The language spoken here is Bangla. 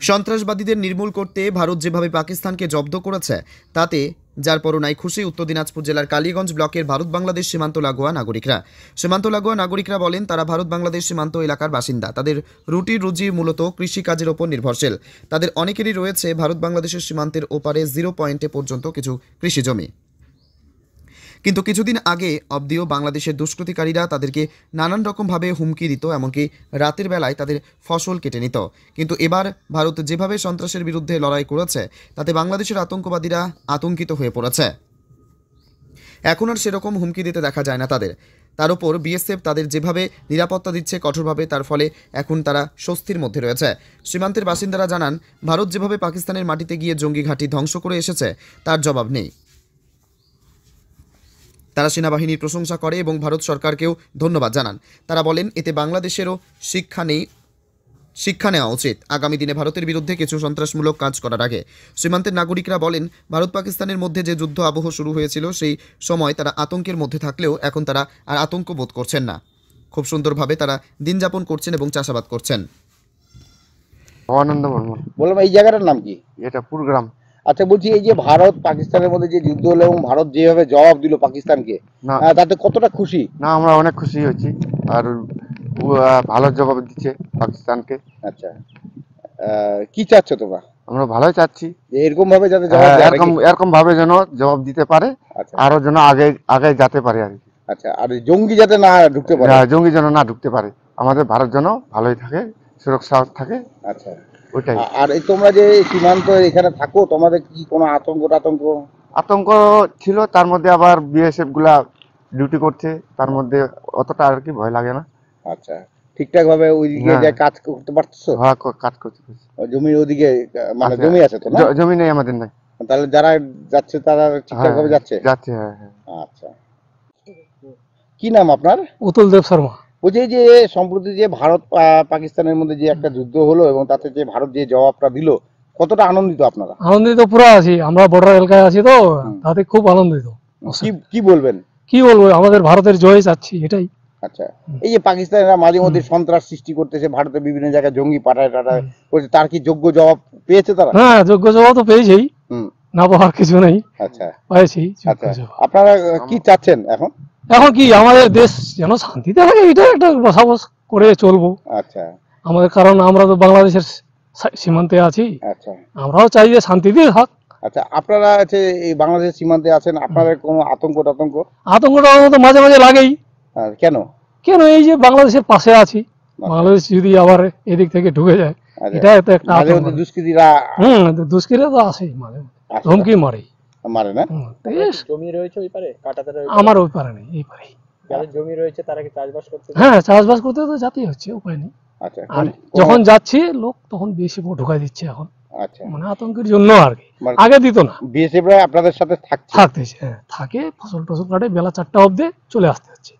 সন্ত্রাসবাদীদের নির্মূল করতে ভারত যেভাবে পাকিস্তানকে জব্দ করেছে তাতে যার পরনাই খুশি উত্তর দিনাজপুর জেলার কালীগঞ্জ ব্লকের ভারত বাংলাদেশ সীমান্ত লাগোয়া নাগরিকরা বলেন তারা ভারত বাংলাদেশ সীমান্ত এলাকার বাসিন্দা। তাদের রুটি রুজি মূলত কৃষিকাজের ওপর নির্ভরশীল। তাদের অনেকেরই রয়েছে ভারত বাংলাদেশের সীমান্তের ওপারে 0 পয়েন্টে পর্যন্ত কিছু কৃষি জমি। কিন্তু কিছুদিন আগে অবধিও বাংলাদেশের দুষ্কৃতিকারীরা তাদেরকে নানান রকমভাবে হুমকি দিত, এমনকি রাতের বেলায় তাদের ফসল কেটে নিত। কিন্তু এবার ভারত যেভাবে সন্ত্রাসের বিরুদ্ধে লড়াই করেছে তাতে বাংলাদেশের আতঙ্কবাদীরা আতঙ্কিত হয়ে পড়েছে। এখন আর সেরকম হুমকি দিতে দেখা যায় না তাদের। তার উপর বিএসএফ তাদের যেভাবে নিরাপত্তা দিচ্ছে কঠোরভাবে, তার ফলে এখন তারা স্বস্তির মধ্যে রয়েছে। সীমান্তের বাসিন্দারা জানান ভারত যেভাবে পাকিস্তানের মাটিতে গিয়ে জঙ্গি ঘাঁটি ধ্বংস করে এসেছে তার জবাব নেই। তারা সেনাবাহিনীর প্রশংসা করে এবং ভারত সরকারকেও ধন্যবাদ জানান। তারা বলেন এতে বাংলাদেশেরও শিক্ষা নেওয়া উচিত। আগামী দিনে ভারতের বিরুদ্ধে কিছু সন্ত্রাসমূলক কাজ করার আগে সীমান্তের নাগরিকরা বলেন ভারত পাকিস্তানের মধ্যে যে যুদ্ধ আবহ শুরু হয়েছিল সেই সময় তারা আতঙ্কের মধ্যে থাকলেও এখন তারা আর আতঙ্ক বোধ করছেন না। খুব সুন্দরভাবে তারা দিন যাপন করছেন এবং চাষাবাদ করছেন। আনন্দ বর্মন। বললাম এই জায়গাটার নাম কি? এটা পুরগ্রাম। আচ্ছা, বলছি এই যে ভারত পাকিস্তানের মধ্যে যে যুদ্ধ হলো এবং ভারত যেভাবে জবাব দিল পাকিস্তানকে, না তাতে কতটা খুশি? না আমরা অনেক খুশি হয়েছি, আর ভালো জবাব দিচ্ছে পাকিস্তানকে। আচ্ছা, কি চাচ্ছ তোমরা? আমরা ভালোই চাচ্ছি যে এরকম ভাবে যাতে জবাব দেয় নাকি? এরকম ভাবে যেন জবাব দিতে পারে, আচ্ছা আরো যেন আগে যেতে পারে আর কি। আচ্ছা, আর জঙ্গি যাতে না ঢুকতে পারে। জঙ্গি যেন না ঢুকতে পারে, আমাদের ভারত যেন ভালোই থাকে, সুরক্ষা থাকে। আচ্ছা, ওইটাই। আর এই তোমরা যে সীমান্ত এখানে থাকো, তোমাদের কি কোনো আতঙ্ক ছিল, তার মধ্যে আবার বিএসএফ গুলা ডিউটি করছে, তার মধ্যে অতটা আর কি ভয় লাগে না। আচ্ছা, ঠিকঠাক ভাবে ওইদিকে যে কাজ করতে পারছো? হ্যাঁ, কাজ করছে। জমির ওদিকে মানে জমি আছে তো না? জমি নেই আমাদের, নাই। তাহলে যারা যাচ্ছে তারা ঠিকঠাক ভাবে যাচ্ছে? যাচ্ছে, হ্যাঁ হ্যাঁ। আচ্ছা, কি নাম আপনার? উতুল দেব শর্মা। বলছি যে সম্প্রতি যে ভারত পাকিস্তানের মধ্যে যে একটা যুদ্ধ হলো এবং তাতে যে ভারত যে জবাবটা দিল, কতটা আনন্দিত আপনারা? আনন্দিত পুরো আছি, আমরা বর্ডার এলাকায় আছি তো, তাতে খুব আনন্দিত। কি বলবেন? কি বলবো, আমাদের ভারতের জয় চাচ্ছি, এটাই। আচ্ছা, এই যে পাকিস্তানিরা মাঝে মধ্যে সন্ত্রাস সৃষ্টি করতেছে, ভারতের বিভিন্ন জায়গায় জঙ্গি পাঠায় করছে, তার কি যোগ্য জবাব পেয়েছে তারা? হ্যাঁ, যোগ্য জবাব তো পেয়েছেই, না পাওয়ার কিছু নেই। আচ্ছা, পেয়েছি। আচ্ছা, আপনারা কি চাচ্ছেন এখন? এখন কি আমাদের দেশ যেন শান্তিতে থাকে, এটা একটা বসবাস করে চলবো। আচ্ছা, আমাদের, কারণ আমরা তো বাংলাদেশের সীমান্তে আছি। আচ্ছা, আমরাও চাই যে শান্তিতে থাক। আচ্ছা, আপনারা আছে এই বাংলাদেশ সীমান্তে আছেন, আপনাদের কোনো আতঙ্কটা তো মাঝে মাঝে লাগেই। কেন? এই যে বাংলাদেশের পাশে আছি, বাংলাদেশ যদি আবার এদিক থেকে ঢুকে যায়, এটা তো একটা দুষ্কৃতীরা দুষ্কৃতীরা তো আসেই, মাঝে হুমকি মারে না? জমি রয়েছে ওই পারে, কাটাতে আমার ওই পারে নেই, এই পারে যাদের জমি রয়েছে তারা কি চাষবাস করতে? হ্যাঁ, চাষবাস করতে তো যেতেই হচ্ছে, উপায় নেই। আচ্ছা, আর যখন যাচ্ছি লোক তখন বেশি ঢুকাই দিচ্ছে এখন। আচ্ছা, মানে আতঙ্কের জন্য আর কি, আগে দিত না। বিএসএফরা আপনাদের সাথে থাকতেছে? থাকে, ফসল টসল কাটে, বেলা 4টা অবধি চলে আসতে হচ্ছে।